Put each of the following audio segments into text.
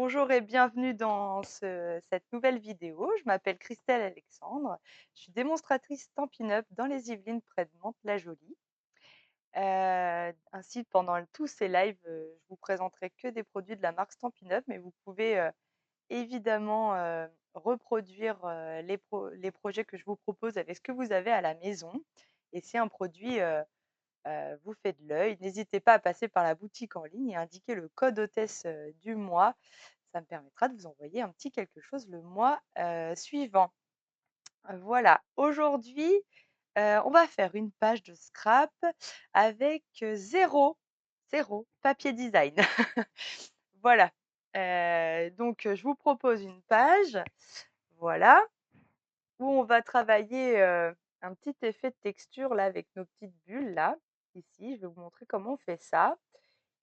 Bonjour et bienvenue dans cette nouvelle vidéo. Je m'appelle Christelle Alexandre. Je suis démonstratrice Stampin' Up dans les Yvelines près de Mantes-la-Jolie. Ainsi, pendant tous ces lives, je vous présenterai que des produits de la marque Stampin' Up, mais vous pouvez évidemment reproduire les projets que je vous propose avec ce que vous avez à la maison. Et si un produit vous fait de l'œil, n'hésitez pas à passer par la boutique en ligne et indiquer le code hôtesse du mois. Ça me permettra de vous envoyer un petit quelque chose le mois suivant. Voilà, aujourd'hui, on va faire une page de scrap avec zéro papier design. Voilà, donc je vous propose une page, voilà, où on va travailler un petit effet de texture là avec nos petites bulles là. Ici, je vais vous montrer comment on fait ça.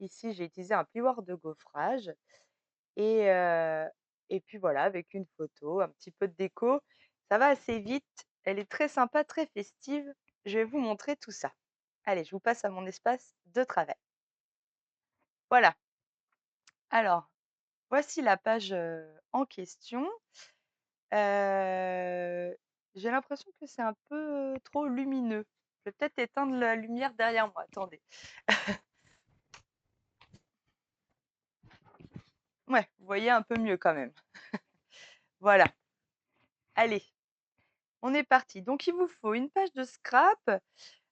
Ici, j'ai utilisé un plioir de gaufrage et heu et puis voilà, avec une photo, un petit peu de déco. Ça va assez vite, elle est très sympa, très festive. Je vais vous montrer tout ça. Allez, je vous passe à mon espace de travail. Voilà, alors voici la page, en question. J'ai l'impression que c'est un peu trop lumineux. Je vais peut-être éteindre la lumière derrière moi, attendez. Ouais, vous voyez un peu mieux quand même. Voilà, allez, on est parti. Donc il vous faut une page de scrap,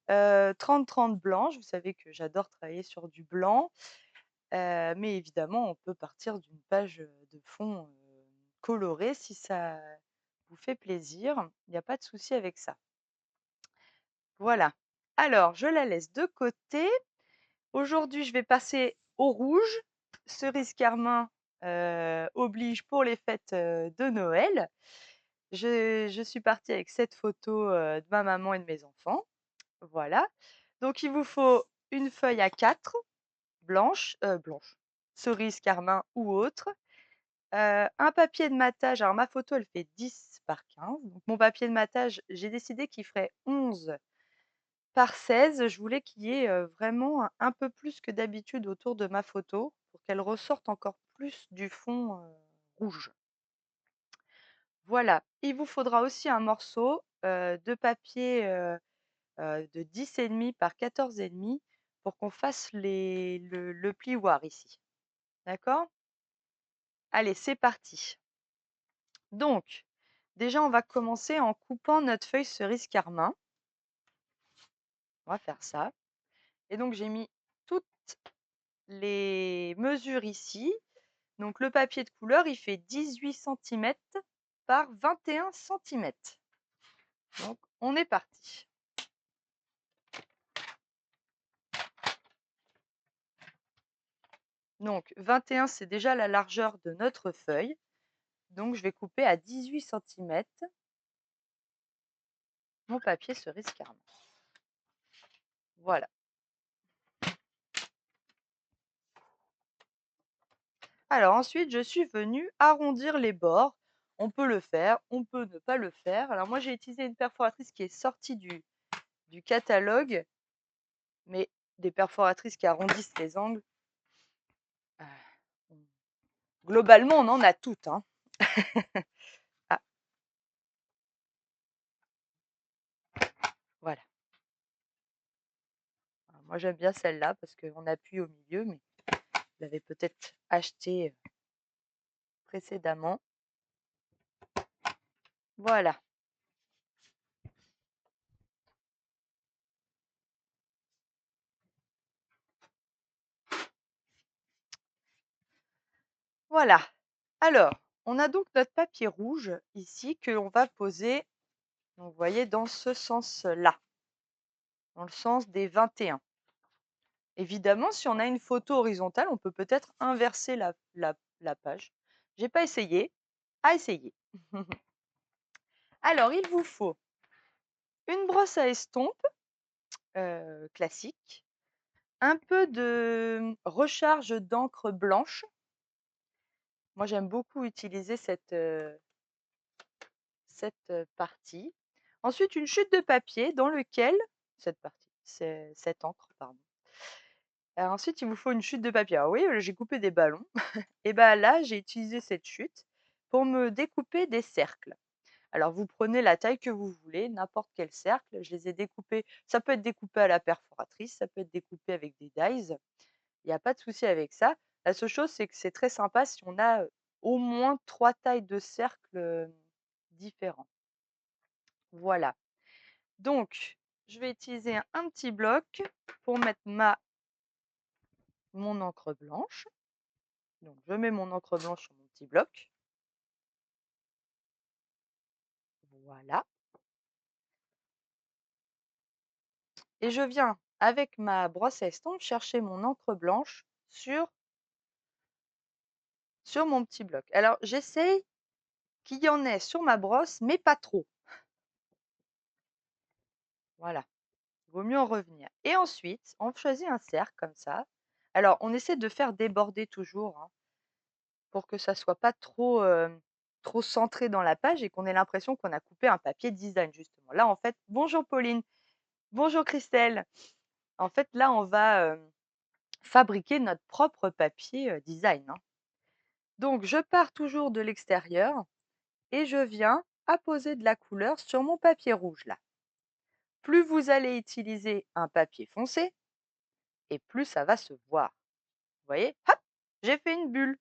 30-30 blanche. Vous savez que j'adore travailler sur du blanc, mais évidemment, on peut partir d'une page, de fond, colorée si ça vous fait plaisir. Il n'y a pas de souci avec ça. Voilà. Alors, je la laisse de côté. Aujourd'hui, je vais passer au rouge. Cerise carmin, oblige pour les fêtes, de Noël. Je suis partie avec cette photo, de ma maman et de mes enfants. Voilà. Donc il vous faut une feuille A4 blanche, cerise carmin ou autre, un papier de matage. Alors ma photo, elle fait 10 par 15. Donc mon papier de matage, j'ai décidé qu'il ferait 11 par 16. Je voulais qu'il y ait, vraiment un peu plus que d'habitude autour de ma photo pour qu'elle ressorte encore plus du fond, rouge. Voilà. Il vous faudra aussi un morceau, de papier, de 10,5 par 14,5 pour qu'on fasse le plioir ici. D'accord? Allez, c'est parti. Donc, déjà, on va commencer en coupant notre feuille cerise carmin. On va faire ça. Et donc, j'ai mis toutes les mesures ici. Donc, le papier de couleur, il fait 18 centimètres par 21 centimètres. Donc, on est parti. Donc, 21, c'est déjà la largeur de notre feuille. Donc, je vais couper à 18 centimètres mon papier cerise carmin. Voilà. Alors ensuite, je suis venue arrondir les bords. On peut le faire, on peut ne pas le faire. Alors moi, j'ai utilisé une perforatrice qui est sortie du catalogue, mais des perforatrices qui arrondissent les angles, heu, globalement, on en a toutes, hein. Ah, voilà. Alors moi, j'aime bien celle-là parce qu'on appuie au milieu, mais vous l'avez peut-être achetée, précédemment. Voilà. Voilà. Alors, on a donc notre papier rouge ici que l'on va poser, donc vous voyez, dans ce sens-là, dans le sens des 21. Évidemment, si on a une photo horizontale, on peut peut-être inverser la page. J'ai pas essayé, à essayer. Alors, il vous faut une brosse à estompe, classique, un peu de recharge d'encre blanche. Moi, j'aime beaucoup utiliser cette partie. Ensuite, une chute de papier dans lequel cette partie, c'est cette encre, pardon. Ensuite, il vous faut une chute de papier. Alors oui, j'ai coupé des ballons et bah, là, j'ai utilisé cette chute pour me découper des cercles. Alors vous prenez la taille que vous voulez, n'importe quel cercle, je les ai découpés ça peut être découpé à la perforatrice, ça peut être découpé avec des dies, il y a pas de souci avec ça. La seule chose, c'est que c'est très sympa si on a, au moins 3 tailles de cercles, différents. Voilà. Donc je vais utiliser un petit bloc pour mettre mon encre blanche. Donc je mets mon encre blanche sur mon petit bloc. Voilà, et je viens avec ma brosse à estompe chercher mon encre blanche sur mon petit bloc. Alors j'essaye qu'il y en ait sur ma brosse, mais pas trop. Voilà, il vaut mieux en revenir, et ensuite on choisit un cercle comme ça. Alors on essaie de faire déborder toujours, hein, pour que ça soit pas trop, trop centré dans la page et qu'on ait l'impression qu'on a coupé un papier design justement. Là en fait bonjour Pauline, bonjour Christelle. En fait là on va, fabriquer notre propre papier, design, hein. Donc je pars toujours de l'extérieur et je viens apposer de la couleur sur mon papier rouge là. Plus vous allez utiliser un papier foncé et plus ça va se voir. Vous voyez? Hop! J'ai fait une bulle,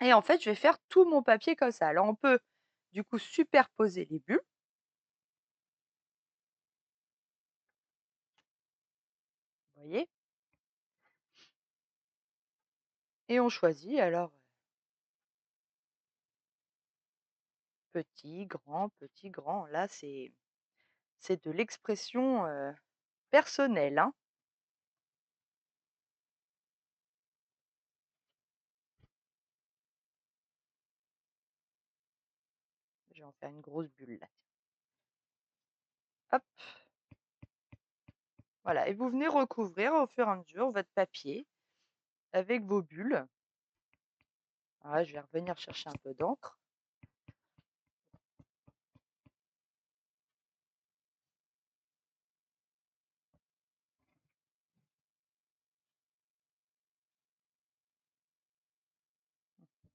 et en fait, je vais faire tout mon papier comme ça. Alors on peut du coup superposer les bulles, vous voyez? Et on choisit alors, petit, grand, petit, grand. Là, c'est de l'expression, personnelle, hein. Je vais en faire une grosse bulle là. Hop, voilà, et vous venez recouvrir au fur et à mesure votre papier avec vos bulles. Ah, je vais revenir chercher un peu d'encre.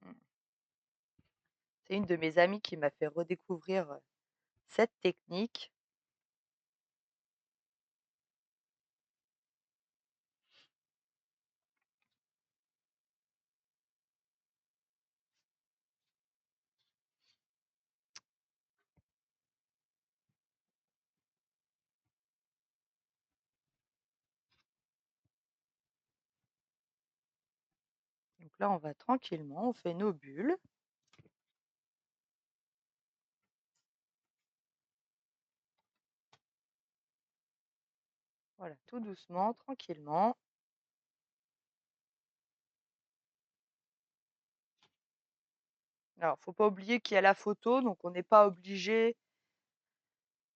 Mmh. C'est une de mes amies qui m'a fait redécouvrir, cette technique. Donc là, on va tranquillement, on fait nos bulles. Voilà, tout doucement, tranquillement. Alors, faut pas oublier qu'il y a la photo, donc on n'est pas obligé,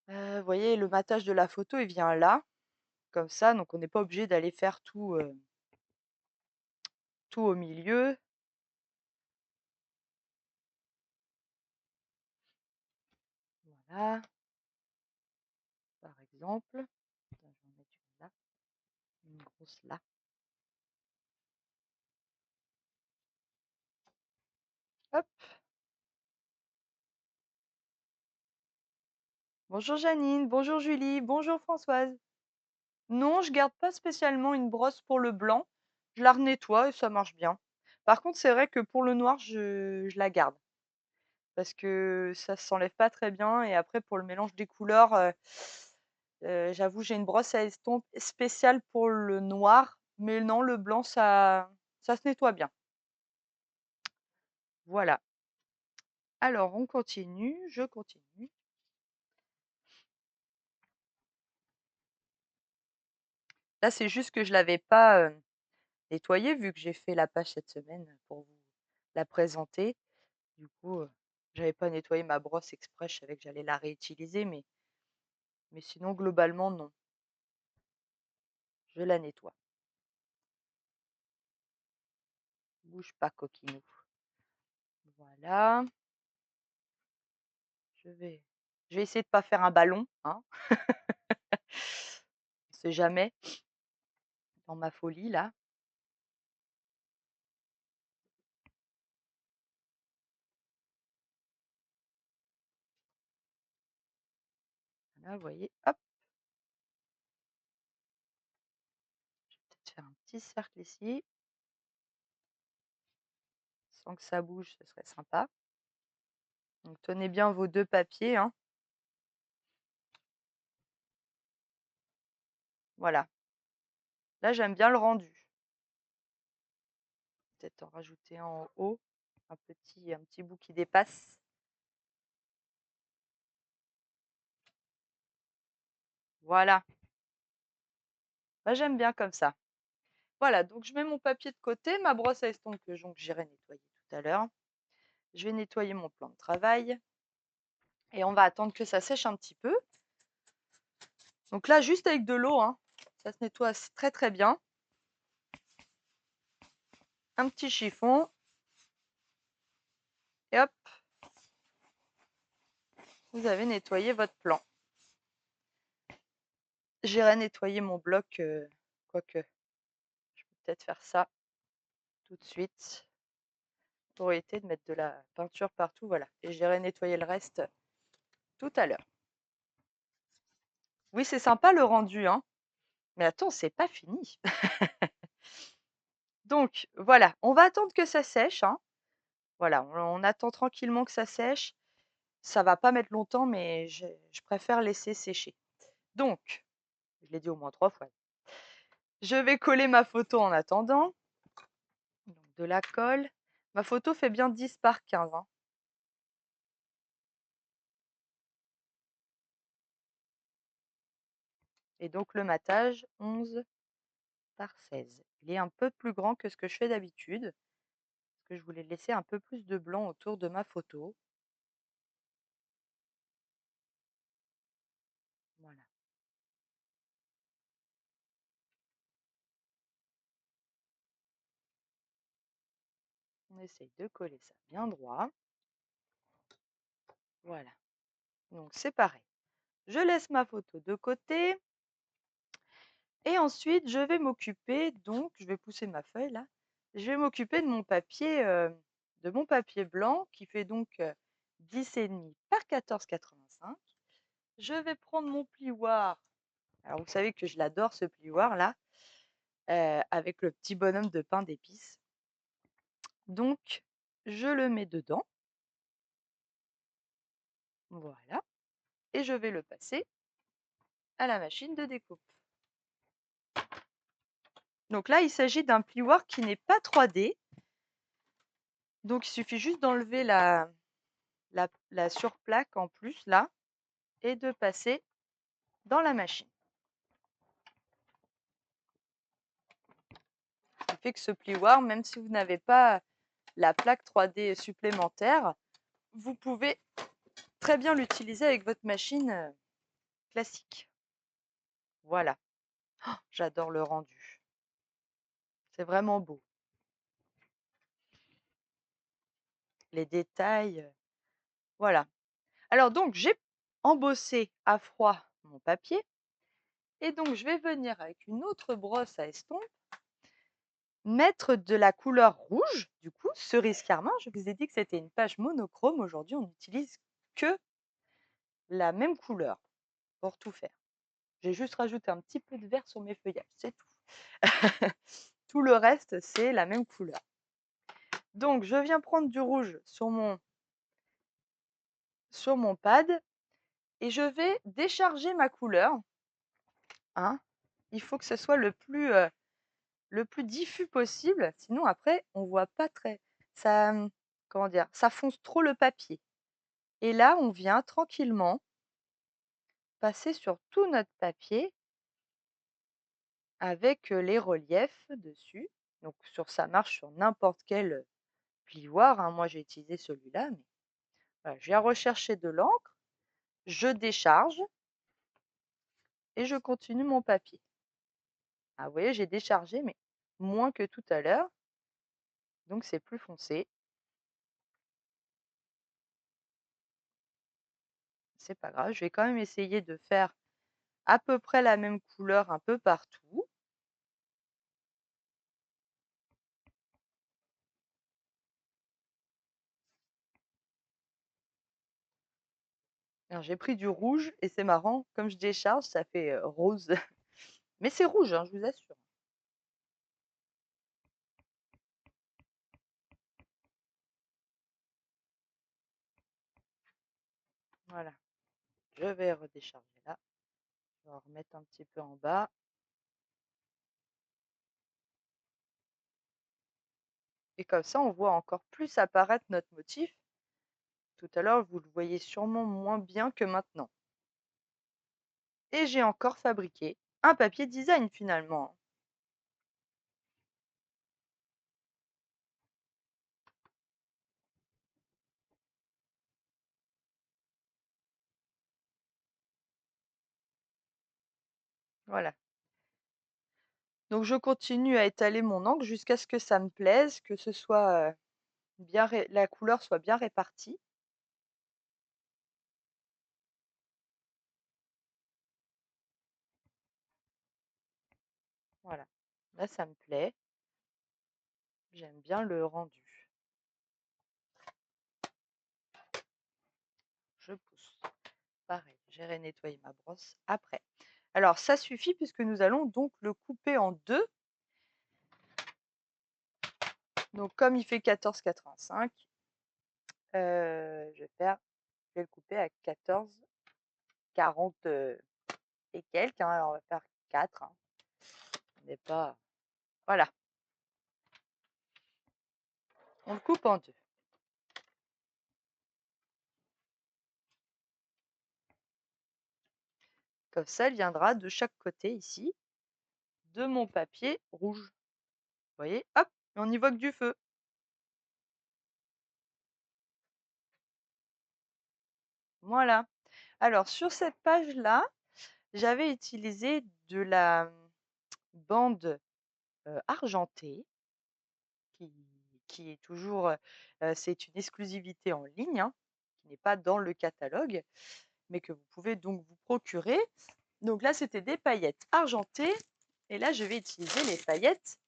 vous voyez, le matage de la photo, il vient là, comme ça, donc on n'est pas obligé d'aller faire tout, tout au milieu. Voilà, par exemple. Attends, je vais en mettre une là, une grosse là. Hop. Bonjour Janine, bonjour Julie, bonjour Françoise. Non, je garde pas spécialement une brosse pour le blanc. Je la nettoie et ça marche bien. Par contre, c'est vrai que pour le noir, je la garde parce que ça s'enlève pas très bien, et après pour le mélange des couleurs, j'avoue, j'ai une brosse à estompe spéciale pour le noir, mais non, le blanc, ça se nettoie bien. Voilà. Alors on continue, je continue. Là, c'est juste que je l'avais pas, nettoyée vu que j'ai fait la page cette semaine pour vous la présenter. Du coup, j'avais pas nettoyé ma brosse exprès, je savais que j'allais la réutiliser, mais sinon globalement non, je la nettoie. Bouge pas coquinou. Voilà, je vais je vais essayer de pas faire un ballon, hein, on sait jamais. dans ma folie là. Là, vous voyez, hop, je vais peut-être faire un petit cercle ici, sans que ça bouge, ce serait sympa. Donc tenez bien vos 2 papiers, hein. Voilà. Là, j'aime bien le rendu. Peut-être en rajouter un en haut, un petit bout qui dépasse. Voilà. Bah, j'aime bien comme ça. Voilà, donc je mets mon papier de côté, ma brosse à estompe que donc j'irai nettoyer tout à l'heure. Je vais nettoyer mon plan de travail et on va attendre que ça sèche un petit peu. Donc là, juste avec de l'eau, hein, ça se nettoie très très bien. Un petit chiffon et hop, vous avez nettoyé votre plan. J'irai nettoyer mon bloc, quoique je peux peut-être faire ça tout de suite pour éviter de mettre de la peinture partout, voilà. Et j'irai nettoyer le reste tout à l'heure. Oui, c'est sympa le rendu, hein, mais attends, c'est pas fini. Donc voilà, on va attendre que ça sèche, hein. Voilà, on attend tranquillement que ça sèche. Ça va pas mettre longtemps, mais je préfère laisser sécher. Donc, je l'ai dit au moins 3 fois. Je vais coller ma photo en attendant. Donc de la colle. Ma photo fait bien 10 par 15, hein. Et donc le matage, 11 par 16. Il est un peu plus grand que ce que je fais d'habitude, parce que je voulais laisser un peu plus de blanc autour de ma photo. Voilà, on essaye de coller ça bien droit. Voilà, donc c'est pareil. Je laisse ma photo de côté et ensuite je vais m'occuper, donc je vais pousser ma feuille là, je vais m'occuper de mon papier blanc qui fait donc 10,5 par 14,85. Je vais prendre mon plioir. Alors vous savez que je l'adore ce plioir là, avec le petit bonhomme de pain d'épices. Donc je le mets dedans, voilà, et je vais le passer à la machine de découpe. Donc là, il s'agit d'un plioir qui n'est pas 3D, donc il suffit juste d'enlever la surplaque en plus là et de passer dans la machine. Ce qui fait que ce plioir, même si vous n'avez pas la plaque 3D supplémentaire, vous pouvez très bien l'utiliser avec votre machine classique. Voilà, j'adore le rendu. C'est vraiment beau. Les détails, voilà. Alors donc j'ai embossé à froid mon papier et donc je vais venir avec une autre brosse à estompe mettre de la couleur rouge, du coup, cerise carmin. Je vous ai dit que c'était une page monochrome. Aujourd'hui, on n'utilise que la même couleur pour tout faire. J'ai juste rajouté un petit peu de vert sur mes feuillages, c'est tout. Tout le reste, c'est la même couleur. Donc, je viens prendre du rouge sur mon pad et je vais décharger ma couleur, hein. Il faut que ce soit le plus diffus possible, sinon après, on voit pas très. Ça, comment dire, ça fonce trop le papier. Et là, on vient tranquillement passer sur tout notre papier avec les reliefs dessus. Donc, ça marche sur n'importe quel plioir, hein. Moi, j'ai utilisé celui-là, mais voilà, je viens rechercher de l'encre, je décharge et je continue mon papier. Ah, vous voyez, j'ai déchargé, mais moins que tout à l'heure, donc c'est plus foncé. C'est pas grave, je vais quand même essayer de faire à peu près la même couleur un peu partout. Alors j'ai pris du rouge et c'est marrant, comme je décharge, ça fait, rose. Mais c'est rouge, hein, je vous assure. Voilà, je vais redécharger là. Je vais en remettre un petit peu en bas et comme ça, on voit encore plus apparaître notre motif. Tout à l'heure, vous le voyez sûrement moins bien que maintenant. Et j'ai encore fabriqué un papier design finalement. Voilà. Donc je continue à étaler mon encre jusqu'à ce que ça me plaise, que ce soit, la couleur soit bien répartie. Voilà. Là, ça me plaît. J'aime bien le rendu. Je pousse. Pareil, j'irai nettoyer ma brosse après. Alors ça suffit puisque nous allons donc le couper en 2. Donc comme il fait 14,85, je vais le couper à 14,40, et quelques, hein. Alors on va faire 4, hein. On n'est pas voilà, on le coupe en 2. Comme ça, il viendra de chaque côté ici, de mon papier rouge. Vous voyez? Hop, et on y voit que du feu. Voilà. Alors sur cette page-là, j'avais utilisé de la, bande, argentée qui qui est toujours, c'est une exclusivité en ligne, hein, qui n'est pas dans le catalogue, mais que vous pouvez donc vous procurer. Donc là, c'était des paillettes argentées et là, je vais utiliser les paillettes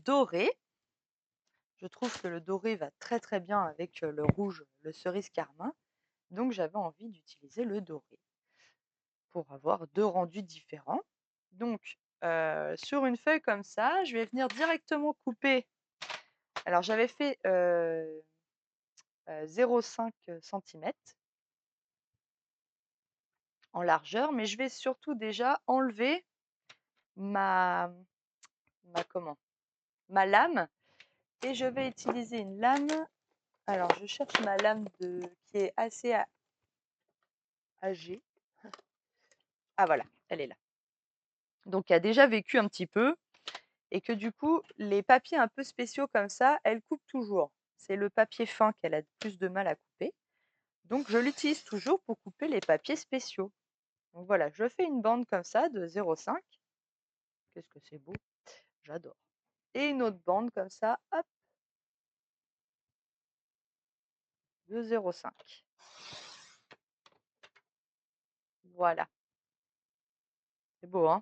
dorées. Je trouve que le doré va très, très bien avec, le rouge, le cerise carmin, donc j'avais envie d'utiliser le doré pour avoir 2 rendus différents. Donc, sur une feuille comme ça, je vais venir directement couper. Alors j'avais fait, 0,5 centimètres en largeur, mais je vais surtout déjà enlever ma ma comment? Ma lame et je vais utiliser une lame. Alors je cherche ma lame qui est assez âgée. Ah voilà, elle est là. Donc qui a déjà vécu un petit peu et que du coup, les papiers un peu spéciaux comme ça, elle coupe toujours. C'est le papier fin qu'elle a plus de mal à couper. Donc je l'utilise toujours pour couper les papiers spéciaux. Donc voilà, je fais une bande comme ça de 0,5. Qu'est-ce que c'est beau, j'adore. Et une autre bande comme ça, hop, de 0,5. Voilà, c'est beau, hein?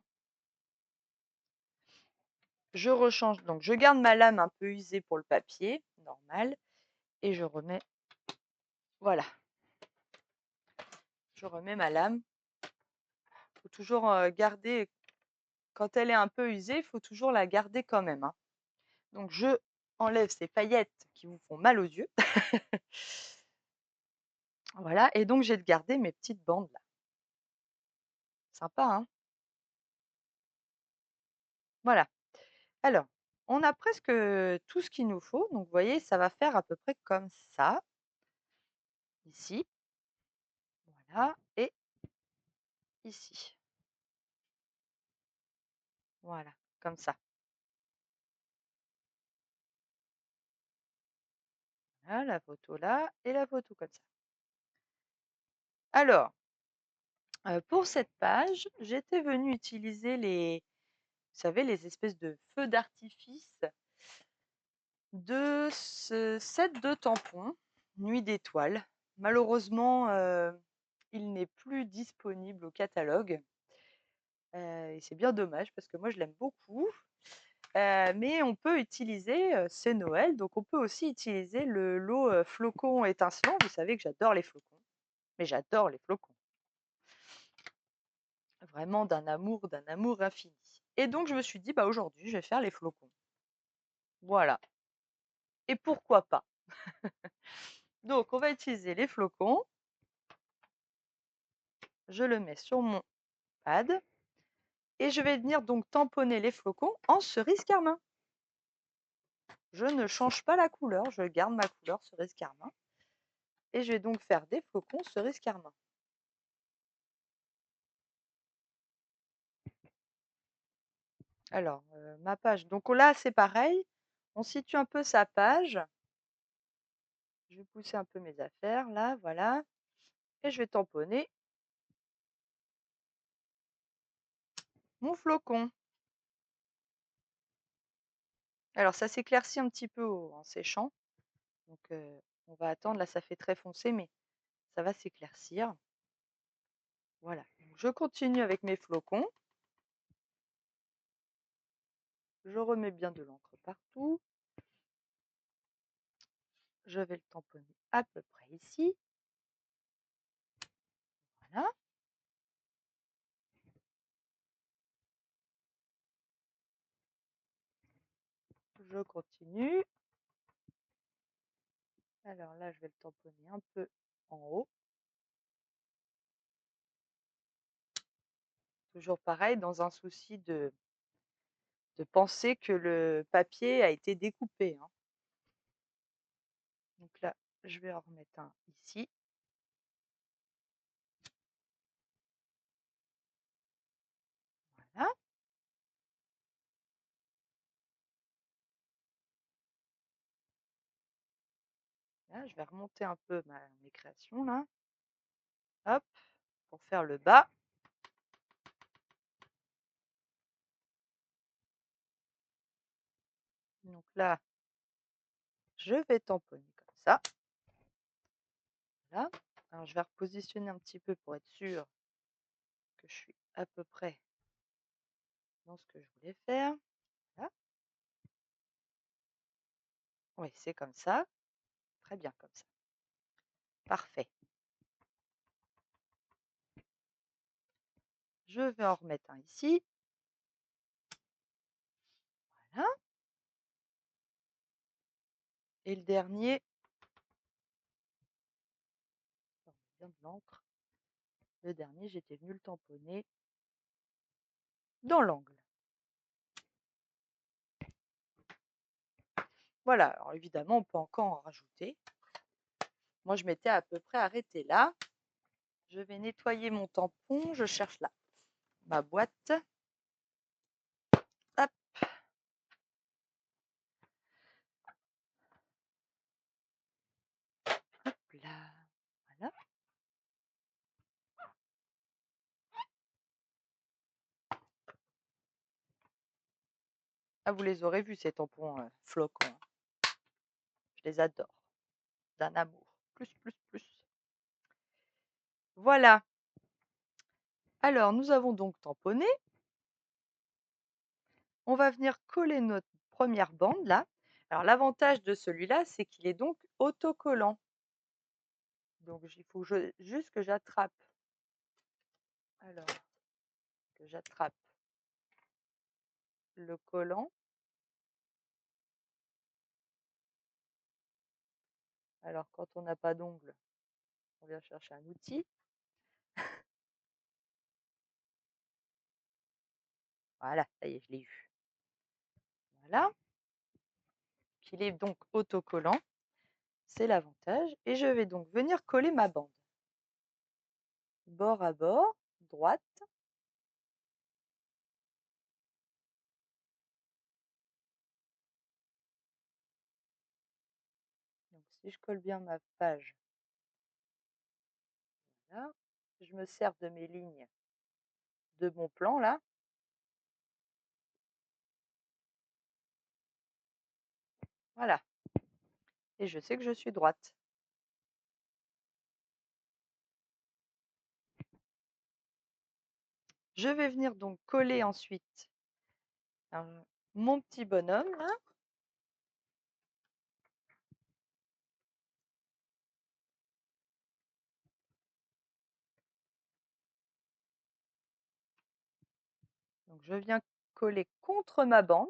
Je rechange, donc je garde ma lame un peu usée pour le papier, normal, et je remets, voilà, je remets ma lame. Il faut toujours garder, quand elle est un peu usée, il faut toujours la garder quand même, hein. Donc je enlève ces paillettes qui vous font mal aux yeux. Voilà, et donc j'ai de garder mes petites bandes là. Sympa, hein? Voilà. Alors, on a presque tout ce qu'il nous faut. Donc, vous voyez, ça va faire à peu près comme ça, ici, voilà, et ici. Voilà, comme ça. Voilà, la photo là et la photo comme ça. Alors, pour cette page, j'étais venue utiliser vous savez, les espèces de feux d'artifice de ce set de tampons Nuit d'étoiles. Malheureusement, il n'est plus disponible au catalogue, et c'est bien dommage parce que moi je l'aime beaucoup. Mais on peut utiliser, c'est Noël, donc on peut aussi utiliser le lot, flocons étincelants. Vous savez que j'adore les flocons. Mais j'adore les flocons. Vraiment d'un amour infini. Et donc je me suis dit: «Bah, aujourd'hui, je vais faire les flocons». Voilà, et pourquoi pas? Donc on va utiliser les flocons, je le mets sur mon pad et je vais venir donc tamponner les flocons en cerise carmin. Je ne change pas la couleur, je garde ma couleur cerise carmin et je vais donc faire des flocons cerise carmin. Alors, ma page, donc là, c'est pareil, on situe un peu sa page. Je vais pousser un peu mes affaires là, voilà, et je vais tamponner mon flocon. Alors ça s'éclaircit un petit peu en séchant, donc on va attendre. Là, ça fait très foncé, mais ça va s'éclaircir. Voilà, donc je continue avec mes flocons. Je remets bien de l'encre partout. Je vais le tamponner à peu près ici. Voilà. Je continue. Alors là, je vais le tamponner un peu en haut. Toujours pareil, dans un souci de penser que le papier a été découpé, hein. Donc là, je vais en remettre un ici. Voilà. Là, je vais remonter un peu mes créations là. Hop, pour faire le bas. Donc là, je vais tamponner comme ça. Voilà. Alors, je vais repositionner un petit peu pour être sûre que je suis à peu près dans ce que je voulais faire. Voilà. Oui, c'est comme ça. Très bien comme ça. Parfait. Je vais en remettre un ici. Voilà. Et le dernier, on met bien de l'encre. Le dernier, j'étais venue le tamponner dans l'angle. Voilà, alors évidemment, on peut encore en rajouter. Moi, je m'étais à peu près arrêtée là. Je vais nettoyer mon tampon. Je cherche là ma boîte. Hop. Hop là. Voilà. Ah, vous les aurez vus, ces tampons flocons, hein. Je les adore. D'un amour. Plus, plus, plus. Voilà. Alors, nous avons donc tamponné. On va venir coller notre première bande là. Alors, l'avantage de celui-là, c'est qu'il est donc autocollant. Donc, il faut juste que j'attrape. Alors, que j'attrape le collant. Alors, quand on n'a pas d'ongle, on vient chercher un outil. Voilà, ça y est, je l'ai eu. Voilà. Qu'il est donc autocollant, c'est l'avantage. Et je vais donc venir coller ma bande. Bord à bord, droite. Donc, si je colle bien ma page, voilà. Je me sers de mes lignes de mon plan là. Voilà. Et je sais que je suis droite. Je vais venir donc coller ensuite mon petit bonhomme là. Donc je viens coller contre ma bande.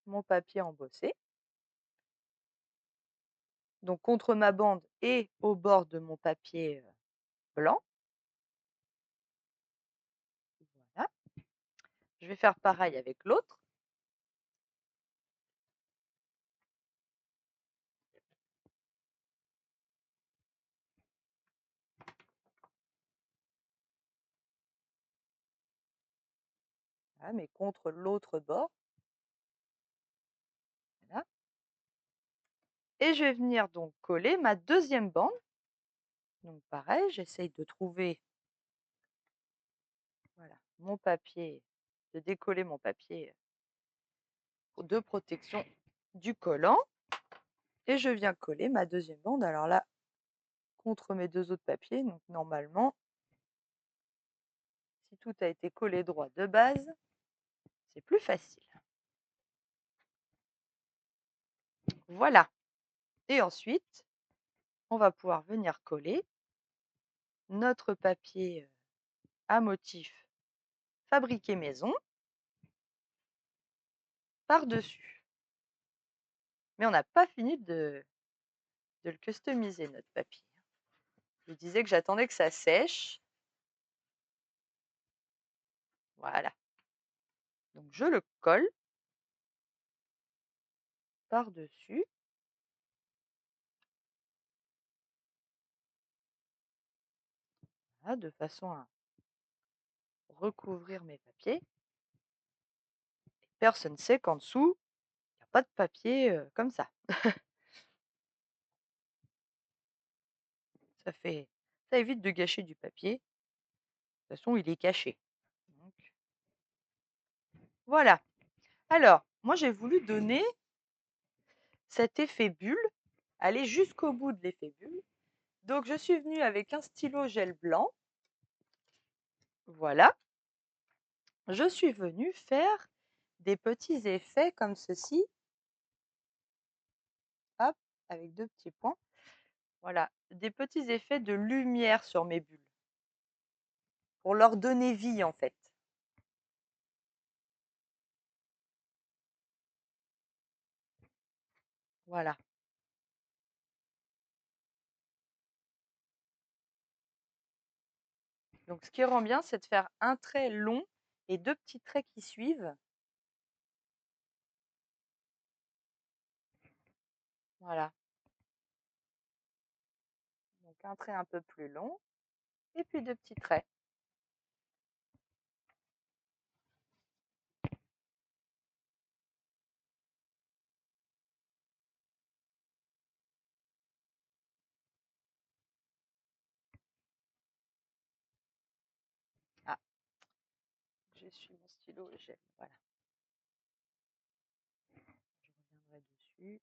Mon papier embossé. Donc contre ma bande et au bord de mon papier, blanc. Voilà. Je vais faire pareil avec l'autre. Voilà, mais contre l'autre bord. Voilà. Et je vais venir donc coller ma deuxième bande. Donc pareil, j'essaye de trouver, voilà, mon papier, de décoller mon papier de protection du collant et je viens coller ma deuxième bande. Alors là, contre mes 2 autres papiers, donc normalement, si tout a été collé droit de base, c'est plus facile. Voilà, et ensuite, on va pouvoir venir coller notre papier, à motif fabriqué maison par-dessus. Mais on n'a pas fini de le customiser notre papier. Je vous disais que j'attendais que ça sèche. Voilà, donc je le colle par-dessus. Voilà, de façon à recouvrir mes papiers. Personne ne sait qu'en dessous, il n'y a pas de papier, comme ça. Ça évite de gâcher du papier. De toute façon, il est caché. Donc voilà. Alors, moi, j'ai voulu donner cet effet bulle, aller jusqu'au bout de l'effet bulle. Donc je suis venue avec un stylo gel blanc. Voilà. Je suis venue faire des petits effets comme ceci. Hop, avec 2 petits points. Voilà, des petits effets de lumière sur mes bulles, pour leur donner vie, en fait. Voilà. Donc ce qui rend bien, c'est de faire un trait long et 2 petits traits qui suivent. Voilà. Donc un trait un peu plus long et puis 2 petits traits. Ah, j'essuie mon stylo et j'ai voilà. Je reviendrai dessus.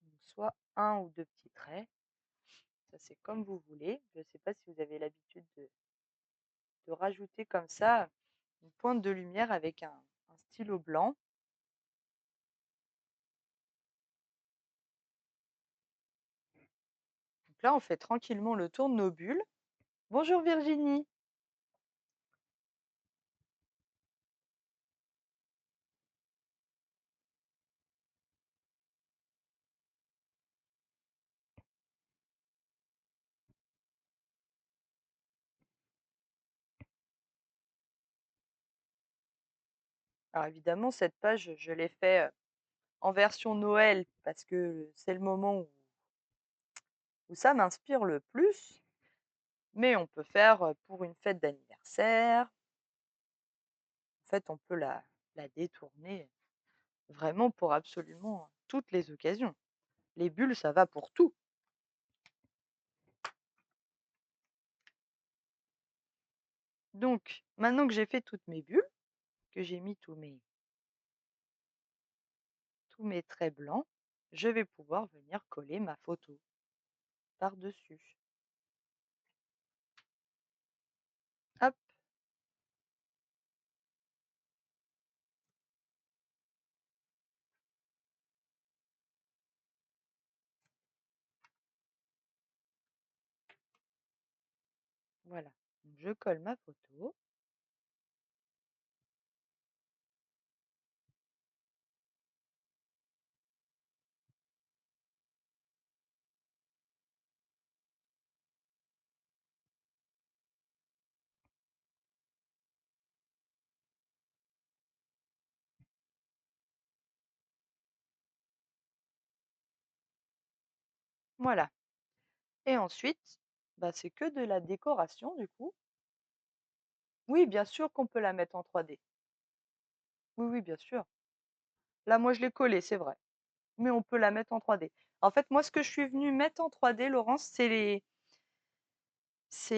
Donc soit un ou 2 petits traits, ça c'est comme vous voulez. Je ne sais pas si vous avez l'habitude de rajouter comme ça une pointe de lumière avec un stylo blanc. Donc là, on fait tranquillement le tour de nos bulles. Bonjour Virginie. Alors évidemment, cette page, je l'ai fait en version Noël parce que c'est le moment où ça m'inspire le plus. Mais on peut faire pour une fête d'anniversaire. En fait, on peut la détourner vraiment pour absolument toutes les occasions. Les bulles, ça va pour tout. Donc, maintenant que j'ai fait toutes mes bulles, que j'ai mis tous mes traits blancs, je vais pouvoir venir coller ma photo par-dessus. Hop, Voilà. Donc, je colle ma photo. Voilà. Et ensuite, bah, c'est que de la décoration du coup. Oui, bien sûr qu'on peut la mettre en 3D. Oui, oui, bien sûr. Là, moi, je l'ai collée, c'est vrai, mais on peut la mettre en 3D. En fait, moi, ce que je suis venue mettre en 3D, Laurence, c'est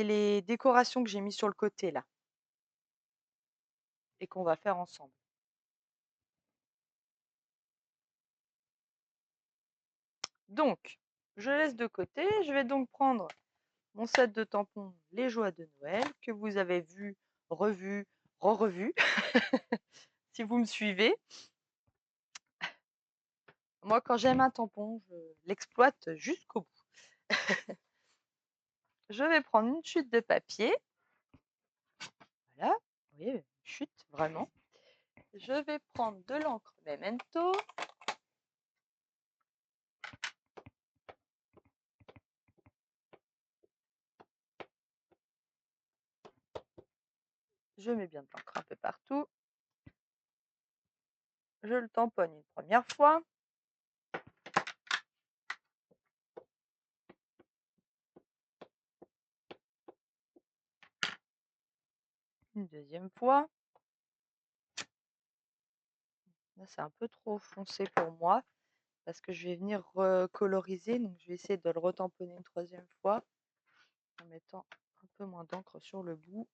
les décorations que j'ai mis sur le côté là et qu'on va faire ensemble. Donc, je laisse de côté. Je vais donc prendre mon set de tampons Les Joies de Noël que vous avez vu, revu, re-revu si vous me suivez. Moi, quand j'aime un tampon, je l'exploite jusqu'au bout. Je vais prendre une chute de papier. Voilà, vous voyez, une chute, vraiment. Je vais prendre de l'encre Memento. Je mets bien de l'encre un peu partout. Je le tamponne une première fois. Une deuxième fois. Là, c'est un peu trop foncé pour moi parce que je vais venir recoloriser. Donc, je vais essayer de le retamponner une troisième fois en mettant un peu moins d'encre sur le bout.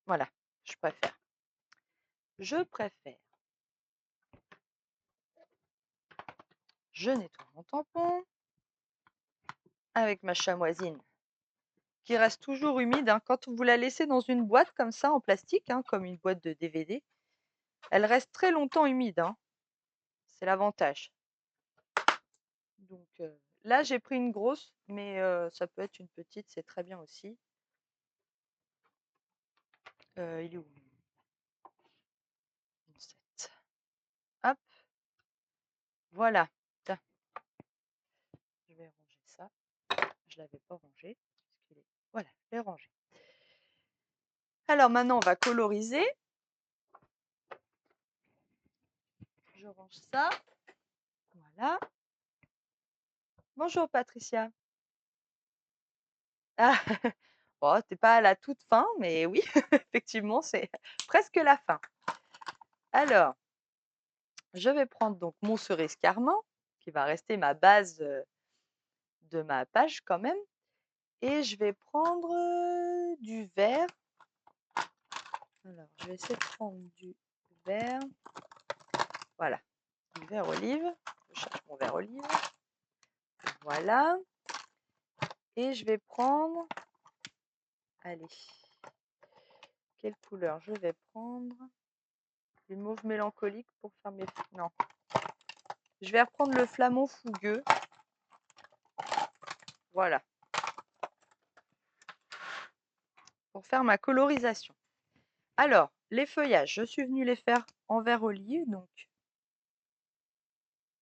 Voilà, je préfère. Je préfère. Je nettoie mon tampon avec ma chamoisine qui reste toujours humide. Quand vous la laissez dans une boîte comme ça en plastique, comme une boîte de DVD, elle reste très longtemps humide. C'est l'avantage. Donc là, j'ai pris une grosse, mais ça peut être une petite, c'est très bien aussi. Il est où? 7. Hop, voilà. Tiens, je vais ranger ça. Je ne l'avais pas rangé. Voilà, je l'ai rangé. Alors maintenant, on va coloriser. Je range ça. Voilà. Bonjour Patricia. Ah, bon, t'es pas à la toute fin, mais oui, effectivement, c'est presque la fin. Alors, je vais prendre donc mon cerise carmin, qui va rester ma base de ma page quand même. Et je vais prendre du vert. Alors, je vais essayer de prendre du vert. Voilà, du vert olive. Je cherche mon vert olive. Voilà. Et je vais prendre, allez, quelle couleur je vais prendre? Du mauve mélancolique pour faire mes... Non. Je vais reprendre le flamant fougueux. Voilà. Pour faire ma colorisation. Alors, les feuillages, je suis venue les faire en vert olive. Donc,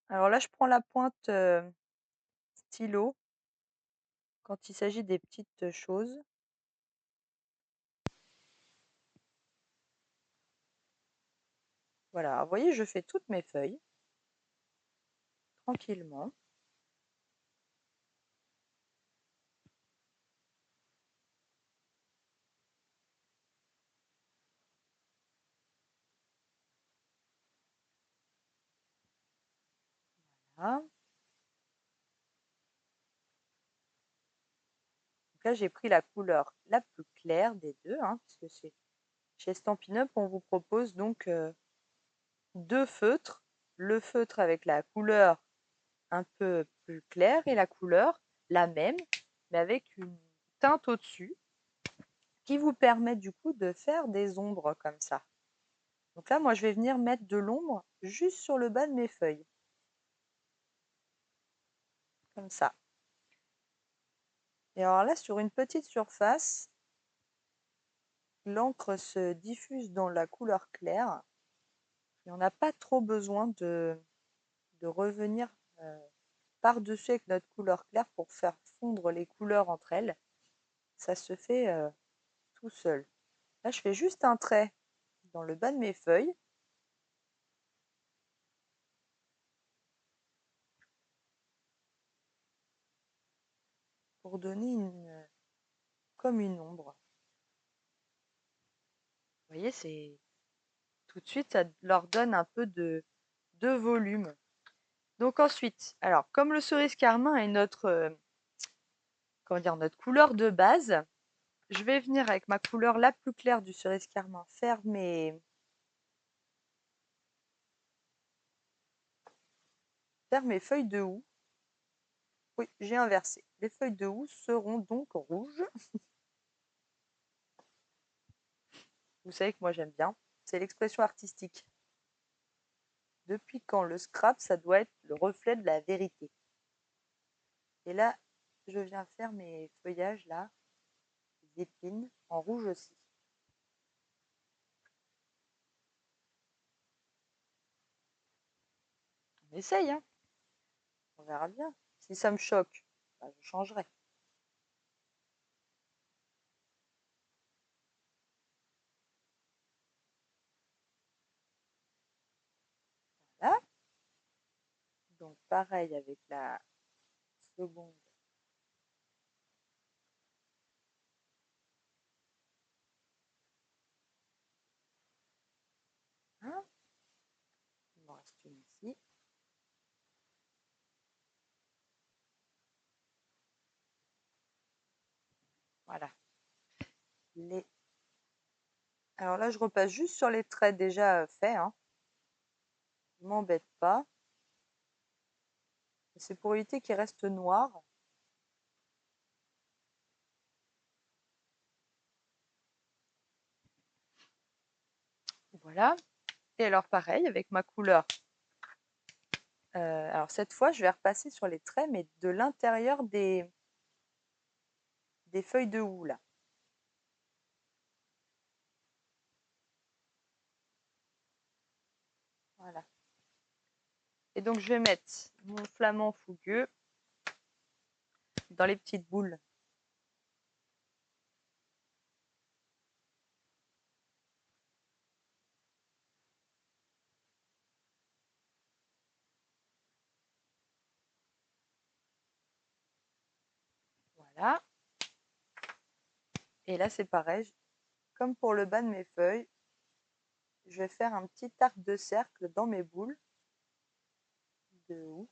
alors là, je prends la pointe stylo quand il s'agit des petites choses. Voilà, vous voyez, je fais toutes mes feuilles tranquillement. Voilà. Donc là, j'ai pris la couleur la plus claire des deux, puisque c'est chez Stampin' Up, on vous propose donc deux feutres. Le feutre avec la couleur un peu plus claire et la couleur la même, mais avec une teinte au-dessus qui vous permet du coup de faire des ombres comme ça. Donc là, moi, je vais venir mettre de l'ombre juste sur le bas de mes feuilles. Comme ça. Et alors là, sur une petite surface, l'encre se diffuse dans la couleur claire et on n'a pas trop besoin de revenir par-dessus avec notre couleur claire pour faire fondre les couleurs entre elles. Ça se fait tout seul. Là, je fais juste un trait dans le bas de mes feuilles. Pour donner comme une ombre. Vous voyez, c'est tout de suite, ça leur donne un peu de volume. Donc ensuite, alors comme le cerise carmin est notre, comment dire, notre couleur de base, je vais venir avec ma couleur la plus claire du cerise carmin faire mes feuilles de houx. Oui, j'ai inversé. Les feuilles de houx seront donc rouges. Vous savez que moi j'aime bien. C'est l'expression artistique. Depuis quand le scrap, ça doit être le reflet de la vérité. Et là, je viens faire mes feuillages là, les épines, en rouge aussi. On essaye, hein. On verra bien. Si ça me choque, bah, je changerai. Voilà. Donc pareil avec la seconde. Hein, il m'en reste une ici. Voilà. Alors là, je repasse juste sur les traits déjà faits. Hein. Ne m'embête pas. C'est pour éviter qu'il reste noir. Voilà. Et alors pareil avec ma couleur. Alors cette fois, je vais repasser sur les traits, mais de l'intérieur des feuilles de houx là. Voilà. Et donc je vais mettre mon flamant fougueux dans les petites boules. Voilà. Et là, c'est pareil. Comme pour le bas de mes feuilles, je vais faire un petit arc de cercle dans mes boules de houx.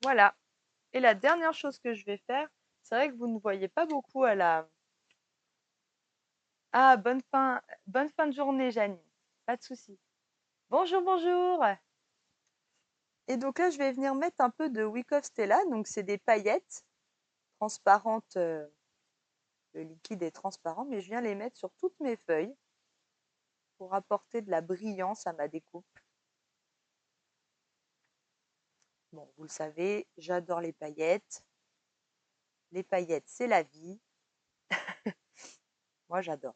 Voilà. Et la dernière chose que je vais faire, c'est vrai que vous ne voyez pas beaucoup à la... Ah, bonne fin de journée, Janine. Pas de souci. Bonjour, bonjour. Et donc là, je vais venir mettre un peu de Wick of Stella. Donc, c'est des paillettes transparentes. Le liquide est transparent, mais je viens les mettre sur toutes mes feuilles pour apporter de la brillance à ma découpe. Bon, vous le savez, j'adore les paillettes. Les paillettes, c'est la vie. Moi, j'adore.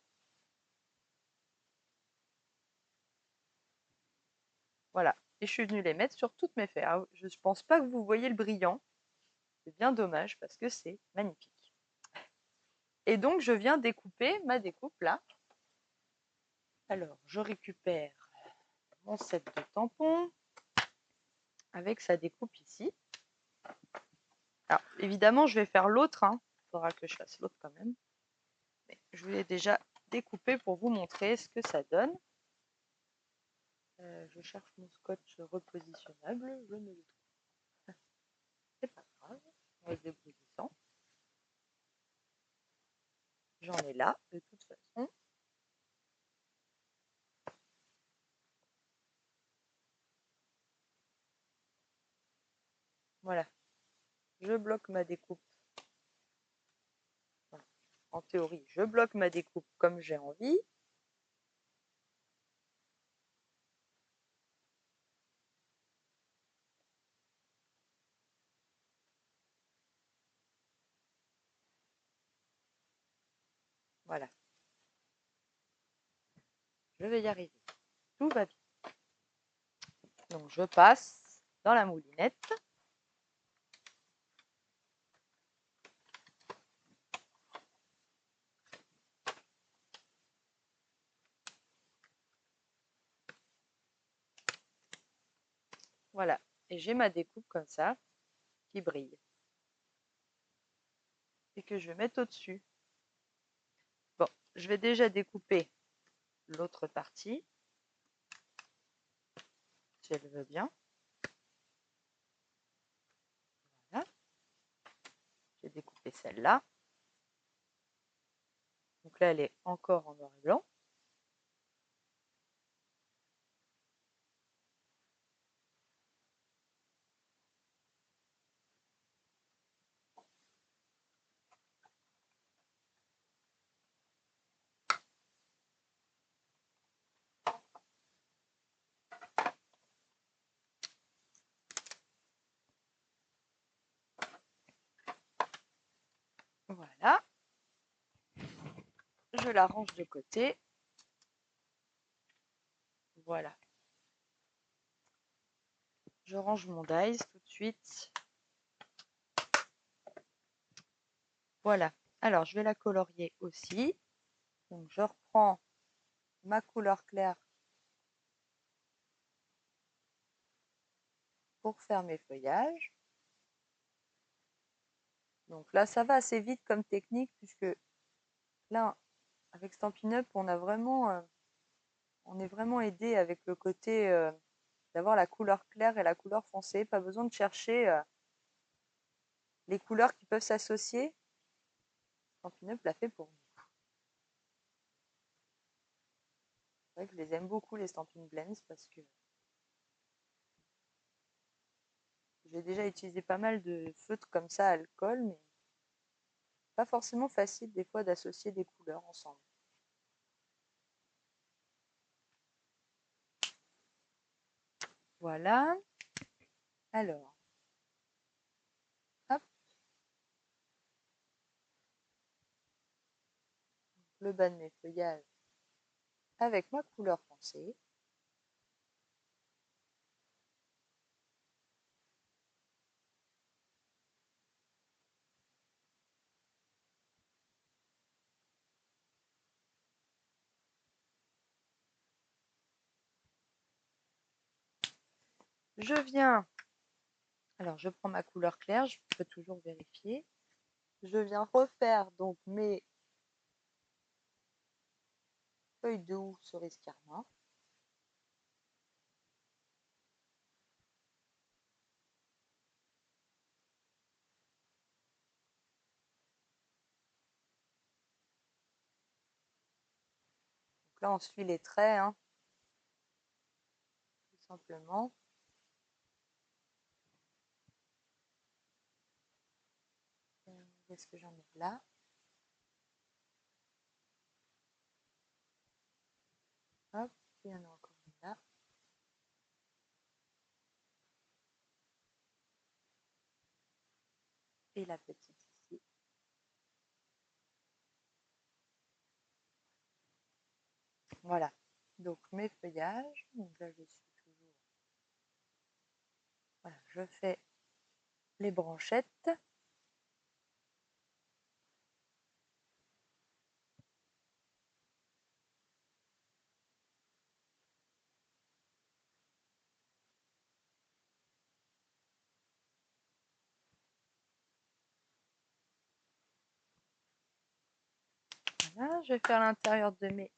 Voilà. Et je suis venue les mettre sur toutes mes feuilles. Alors, je ne pense pas que vous voyez le brillant. C'est bien dommage parce que c'est magnifique. Et donc, je viens découper ma découpe là. Alors, je récupère mon set de tampons avec sa découpe ici. Alors, évidemment, je vais faire l'autre. Il faudra que je fasse l'autre quand même. Mais je voulais déjà découper pour vous montrer ce que ça donne. Je cherche mon scotch repositionnable. Je ne le trouve pas. C'est pas grave. On va se débrouiller sans. J'en ai là, de toute façon. Voilà. Je bloque ma découpe. En théorie, je bloque ma découpe comme j'ai envie. Voilà, je vais y arriver. Tout va bien. Donc je passe dans la moulinette. Voilà, et j'ai ma découpe comme ça, qui brille. Et que je vais mettre au-dessus. Bon, je vais déjà découper l'autre partie, si elle veut bien. Voilà, j'ai découpé celle-là. Donc là, elle est encore en noir et blanc. Voilà. Je la range de côté. Voilà. Je range mon dies tout de suite. Voilà. Alors, je vais la colorier aussi. Donc, je reprends ma couleur claire pour faire mes feuillages. Donc là, ça va assez vite comme technique puisque là, avec Stampin' Up, on est vraiment aidé avec le côté d'avoir la couleur claire et la couleur foncée. Pas besoin de chercher les couleurs qui peuvent s'associer. Stampin' Up l'a fait pour nous. C'est vrai que je les aime beaucoup, les Stampin' Blends, parce que j'ai déjà utilisé pas mal de feutres comme ça, alcool, mais pas forcément facile des fois d'associer des couleurs ensemble. Voilà. Alors, hop, le bas de mes feuillages avec ma couleur foncée. Je viens, alors je prends ma couleur claire, je peux toujours vérifier. Je viens refaire donc mes feuilles de houx cerise carmin. Donc là, on suit les traits, hein, tout simplement. Où est-ce que j'en ai là? Hop, il y en a encore une là. Et la petite ici. Voilà. Donc mes feuillages. Donc là, je suis toujours. Voilà, je fais les branchettes. Voilà, je vais faire l'intérieur de mes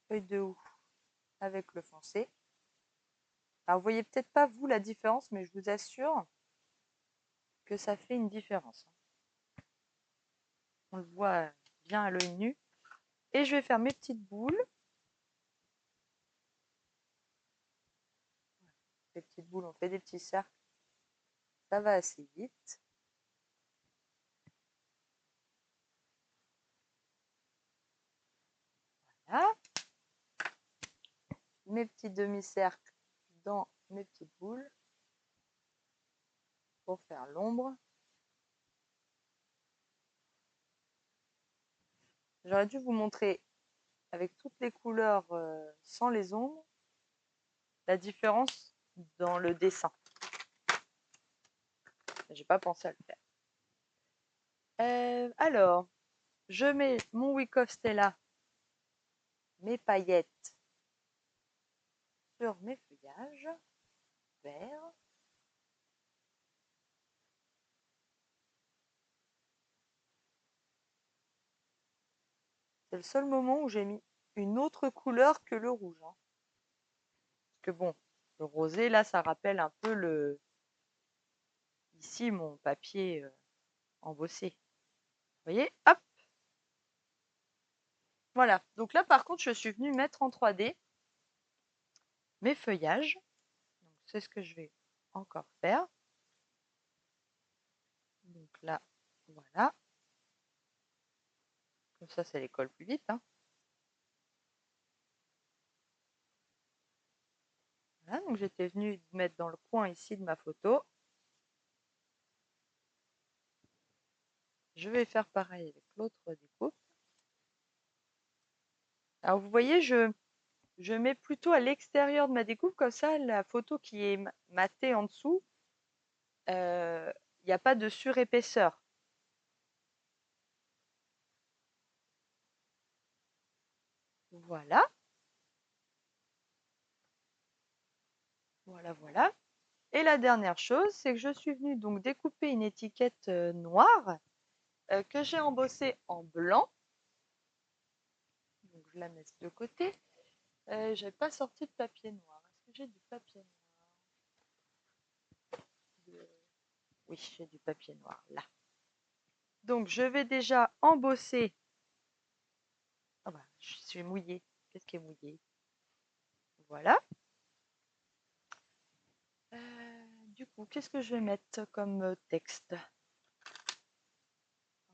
feuilles de houx avec le foncé. Alors, vous voyez peut-être pas vous la différence, mais je vous assure que ça fait une différence. On le voit bien à l'œil nu. Et je vais faire mes petites boules. Les petites boules, on fait des petits cercles. Ça va assez vite. Voilà. Mes petits demi-cercles dans mes petites boules pour faire l'ombre. J'aurais dû vous montrer avec toutes les couleurs sans les ombres la différence dans le dessin. J'ai pas pensé à le faire. Alors, je mets mon Wick of Stella, mes paillettes sur mes feuillages verts. C'est le seul moment où j'ai mis une autre couleur que le rouge. Hein. Parce que bon, le rosé, là, ça rappelle un peu ici mon papier embossé. Vous voyez? Hop! Voilà. Donc là, par contre, je suis venue mettre en 3D mes feuillages. C'est ce que je vais encore faire. Donc là, voilà. Comme ça les colle plus vite. Hein. Voilà, donc j'étais venue mettre dans le coin ici de ma photo. Je vais faire pareil avec l'autre découpe. Alors vous voyez, je mets plutôt à l'extérieur de ma découpe, comme ça la photo qui est matée en dessous, il n'y a pas de surépaisseur. Voilà. Voilà, voilà. Et la dernière chose, c'est que je suis venue donc découper une étiquette noire que j'ai embossée en blanc. Donc je la mets de côté. Je n'ai pas sorti de papier noir. Est-ce que j'ai du papier noir? Oui, j'ai du papier noir là. Donc je vais déjà embosser. Ah bah, je suis mouillée. Qu'est-ce qui est mouillé? Voilà. Du coup, qu'est-ce que je vais mettre comme texte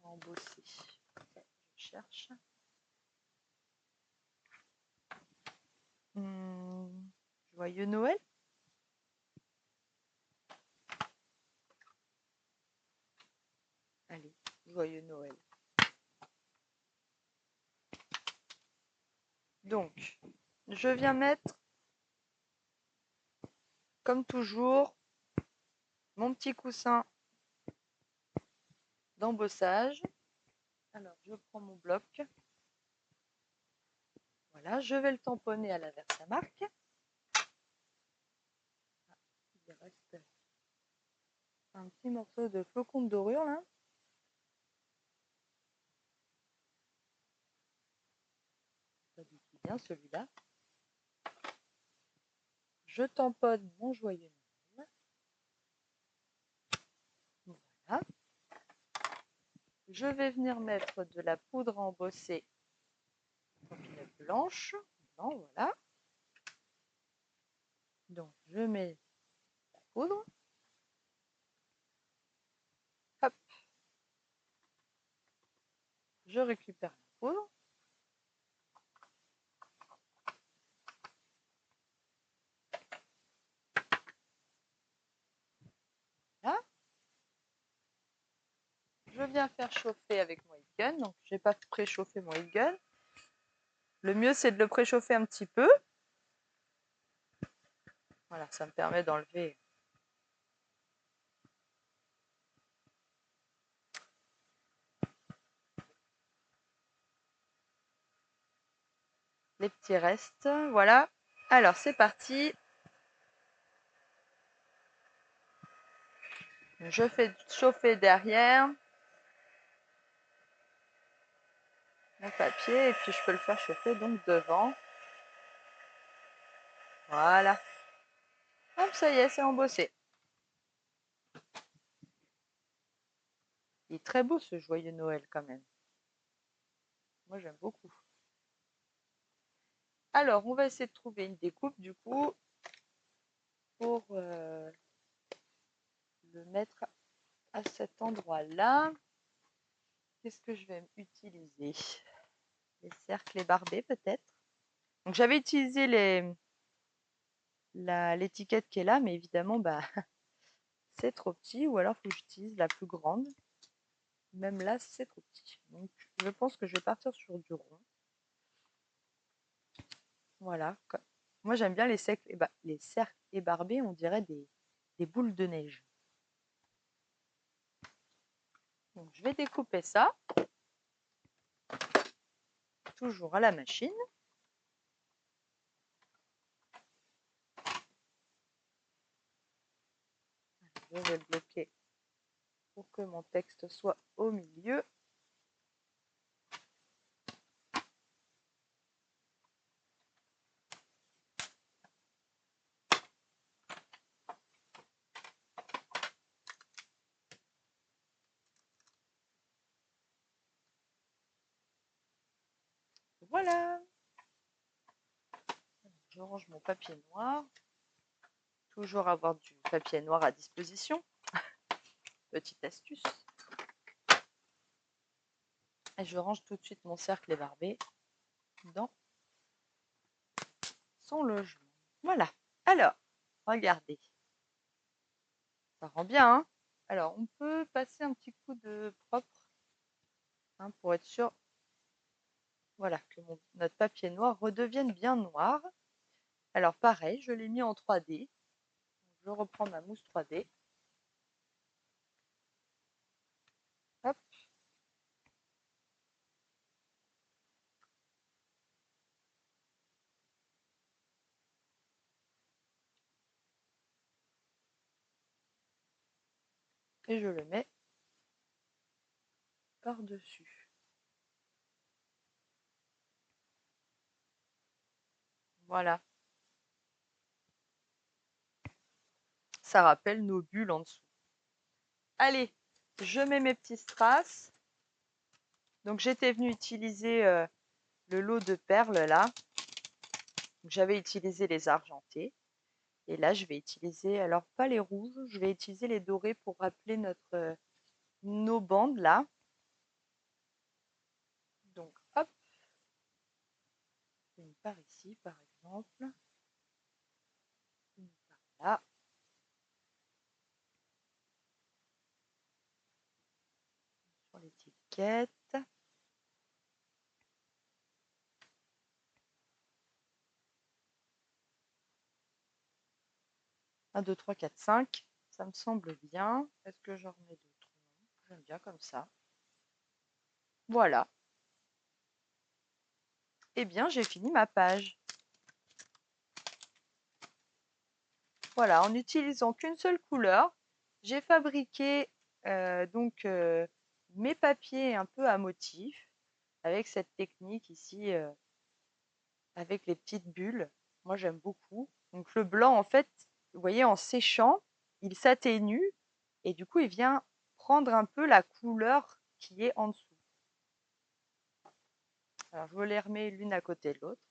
à embosser? Je cherche. Joyeux Noël. Allez, joyeux Noël. Donc, je viens mettre, comme toujours, mon petit coussin d'embossage. Alors, je prends mon bloc. Voilà, je vais le tamponner à la Versamark. Il reste un petit morceau de flocon de dorure là. Pas du tout bien celui-là. Je tamponne mon joyeux Noël. Voilà. Je vais venir mettre de la poudre embossée blanche. Blanc, voilà. Donc, je mets la poudre. Hop. Je récupère la poudre. Là. Je viens faire chauffer avec mon heat gun. Donc, je n'ai pas préchauffé mon heat gun. Le mieux, c'est de le préchauffer un petit peu. Voilà, ça me permet d'enlever les petits restes. Voilà. Alors, c'est parti. Je fais chauffer derrière mon papier et puis je peux le faire chauffer donc devant. Voilà. Hop, ça y est, c'est embossé. Il est très beau ce joyeux Noël quand même. Moi, j'aime beaucoup. Alors, on va essayer de trouver une découpe du coup pour le mettre à cet endroit-là. Qu'est-ce que je vais utiliser? Les cercles barbés peut-être. Donc j'avais utilisé l'étiquette qui est là, mais évidemment, bah, c'est trop petit, ou alors il faut que j'utilise la plus grande. Même là, c'est trop petit. Donc, je pense que je vais partir sur du rond. Voilà. Moi, j'aime bien les cercles ébarbés, on dirait des boules de neige. Donc, je vais découper ça, toujours à la machine. Je vais le bloquer pour que mon texte soit au milieu. Voilà. Je range mon papier noir. Toujours avoir du papier noir à disposition. Petite astuce. Et je range tout de suite mon cercle ébarbé dans son logement. Voilà. Alors, regardez. Ça rend bien, hein? Alors, on peut passer un petit coup de propre pour être sûr, voilà, que notre papier noir redevienne bien noir. Alors, pareil, je l'ai mis en 3D. Je reprends ma mousse 3D. Hop. Et je le mets par-dessus. Voilà. Ça rappelle nos bulles en dessous. Allez, je mets mes petits strass. Donc, j'étais venue utiliser le lot de perles là. J'avais utilisé les argentés. Et là, je vais utiliser, alors pas les rouges, je vais utiliser les dorés pour rappeler nos bandes là. Donc, hop, une par ici, par exemple. Une par là. Sur l'étiquette. 1, 2, 3, 4, 5. Ça me semble bien. Est-ce que j'en remets d'autres? Non, j'aime bien comme ça. Voilà. Eh bien, j'ai fini ma page. Voilà, en n'utilisant qu'une seule couleur, j'ai fabriqué mes papiers un peu à motif avec cette technique ici avec les petites bulles. Moi, j'aime beaucoup. Donc, le blanc, en fait, vous voyez, en séchant, il s'atténue et du coup, il vient prendre un peu la couleur qui est en dessous. Alors, je vous les remets l'une à côté de l'autre.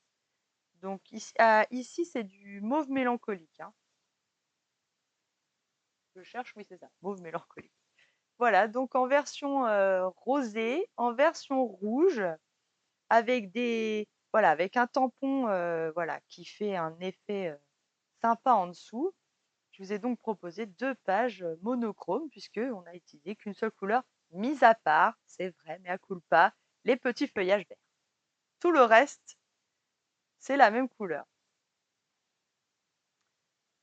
Donc, ici c'est du mauve mélancolique. Hein. Je cherche, oui, c'est ça, mauve mélancolique. Voilà, donc en version rosée, en version rouge, avec voilà, avec un tampon voilà, qui fait un effet sympa en dessous. Je vous ai donc proposé 2 pages monochromes puisqu'on n'a utilisé qu'une seule couleur, mis à part, c'est vrai, mais à culpa, les petits feuillages verts. Tout le reste, c'est la même couleur.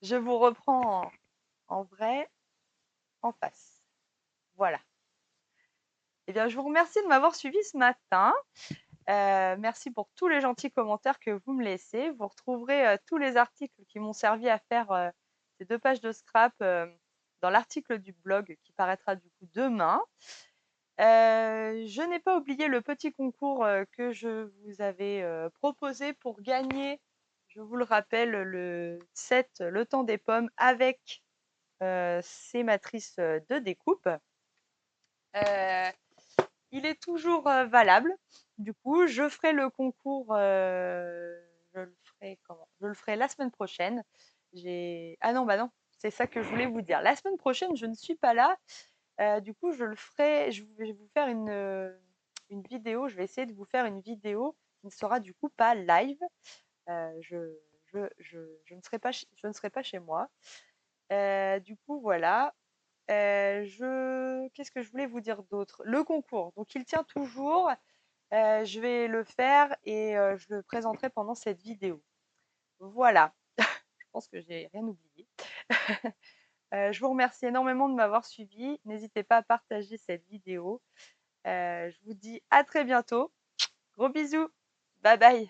Je vous reprends en vrai, en face. Voilà. Eh bien, je vous remercie de m'avoir suivi ce matin. Merci pour tous les gentils commentaires que vous me laissez. Vous retrouverez tous les articles qui m'ont servi à faire ces 2 pages de scrap dans l'article du blog qui paraîtra du coup demain. Je n'ai pas oublié le petit concours que je vous avais proposé pour gagner, je vous le rappelle, le set Le Temps des Pommes avec ces matrices de découpe. Il est toujours valable. Du coup, je ferai le concours, je le ferai la semaine prochaine. Ah non, bah non, c'est ça que je voulais vous dire. La semaine prochaine, je ne suis pas là. Du coup, je le ferai, je vais vous faire une vidéo. Je vais essayer de vous faire une vidéo qui ne sera du coup pas live. Je ne serai pas chez moi. Du coup, voilà. qu'est-ce que je voulais vous dire d'autre? Le concours, donc il tient toujours, je vais le faire et je le présenterai pendant cette vidéo. Voilà, je pense que j'ai rien oublié. Je vous remercie énormément de m'avoir suivi. N'hésitez pas à partager cette vidéo. Je vous dis à très bientôt. Gros bisous. Bye bye.